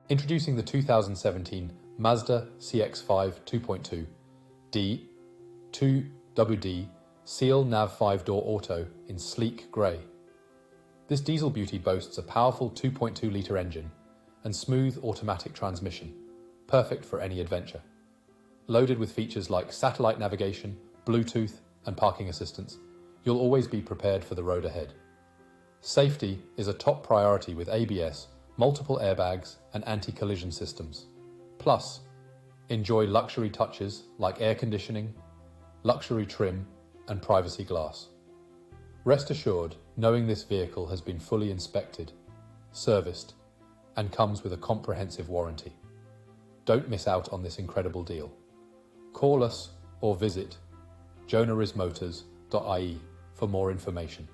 Introducing the 2017 Mazda CX-5 2.2 D 2WD Se-l NAV 5-door auto in sleek grey. This diesel beauty boasts a powerful 2.2-litre engine and smooth automatic transmission, perfect for any adventure. Loaded with features like satellite navigation, Bluetooth, and parking assistance, you'll always be prepared for the road ahead. Safety is a top priority with ABS, multiple airbags, and anti-collision systems. Plus, enjoy luxury touches like air conditioning, luxury trim, and privacy glass. Rest assured, knowing this vehicle has been fully inspected, serviced, and comes with a comprehensive warranty. Don't miss out on this incredible deal. Call us or visit joenorrismotors.ie for more information.